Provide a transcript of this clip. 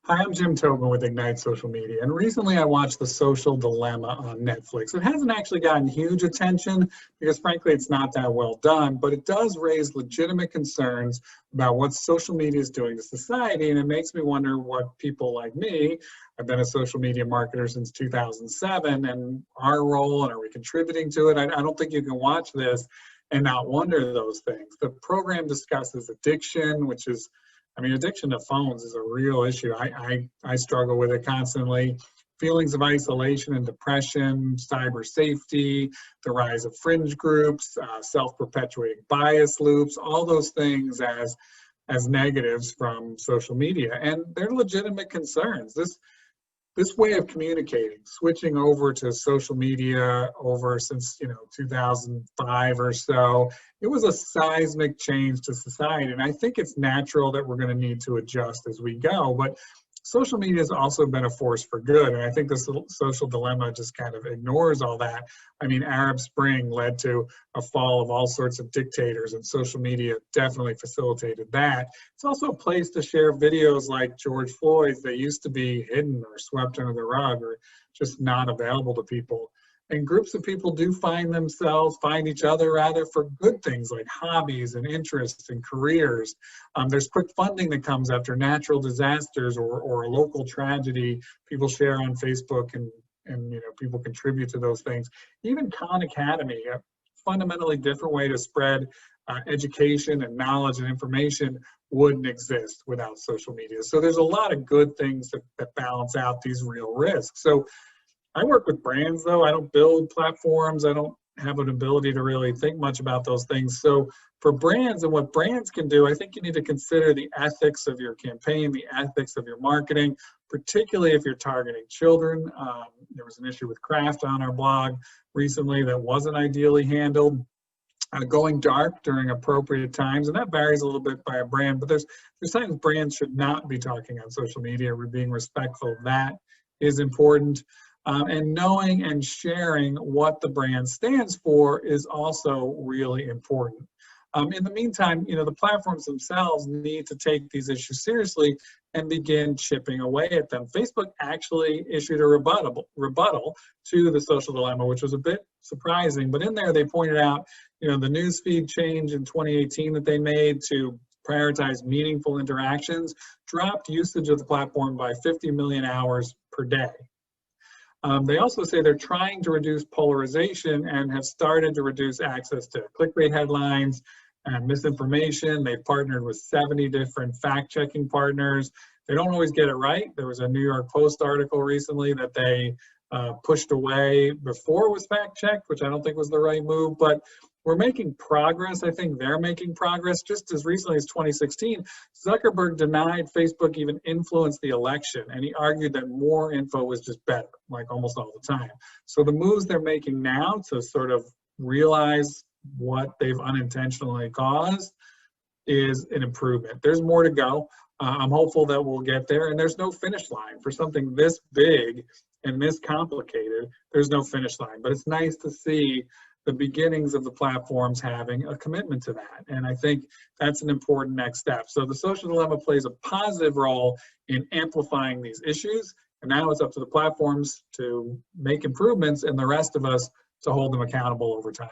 Hi, I'm Jim Tobin with Ignite Social Media, and recently I watched The Social Dilemma on Netflix. It hasn't actually gotten huge attention because frankly it's not that well done, but it does raise legitimate concerns about what social media is doing to society, and it makes me wonder what people like me, I've been a social media marketer since 2007, and our role, and are we contributing to it? I don't think you can watch this and not wonder those things. The program discusses addiction, which is addiction to phones is a real issue. I struggle with it constantly. Feelings of isolation and depression, cyber safety, the rise of fringe groups, self-perpetuating bias loops, all those things as negatives from social media. And they're legitimate concerns. This way of communicating, switching over to social media since 2005 or so, it was a seismic change to society. And I think it's natural that we're going to need to adjust as we go. But social media has also been a force for good. And I think this social dilemma just kind of ignores all that. Arab Spring led to a fall of all sorts of dictators, and social media definitely facilitated that. It's also a place to share videos like George Floyd's that used to be hidden or swept under the rug or just not available to people. And groups of people do find each other rather for good things like hobbies and interests and careers. There's quick funding that comes after natural disasters or a local tragedy. People share on Facebook and people contribute to those things. Even Khan Academy, a fundamentally different way to spread education and knowledge and information, wouldn't exist without social media. So there's a lot of good things that balance out these real risks. So I work with brands, though. I don't build platforms. I don't have an ability to really think much about those things. So for brands and what brands can do, I think you need to consider the ethics of your campaign, the ethics of your marketing, particularly if you're targeting children. There was an issue with Kraft on our blog recently that wasn't ideally handled. Going dark during appropriate times, and that varies a little bit by a brand, but there's times brands should not be talking on social media. We're being respectful. That is important. And knowing and sharing what the brand stands for is also really important. In the meantime, the platforms themselves need to take these issues seriously and begin chipping away at them. Facebook actually issued a rebuttal to the social dilemma, which was a bit surprising, but in there they pointed out, the newsfeed change in 2018 that they made to prioritize meaningful interactions dropped usage of the platform by 50 million hours per day. They also say they're trying to reduce polarization and have started to reduce access to clickbait headlines and misinformation. They've partnered with 70 different fact-checking partners. They don't always get it right. There was a New York Post article recently that they pushed away before it was fact-checked, which I don't think was the right move, but we're making progress. I think they're making progress. Just as recently as 2016, Zuckerberg denied Facebook even influenced the election, and he argued that more info was just better, like almost all the time. So the moves they're making now to sort of realize what they've unintentionally caused is an improvement. There's more to go. I'm hopeful that we'll get there, and there's no finish line for something this big and this complicated. There's no finish line, but it's nice to see the beginnings of the platforms having a commitment to that. And I think that's an important next step. So the social dilemma plays a positive role in amplifying these issues. And now it's up to the platforms to make improvements and the rest of us to hold them accountable over time.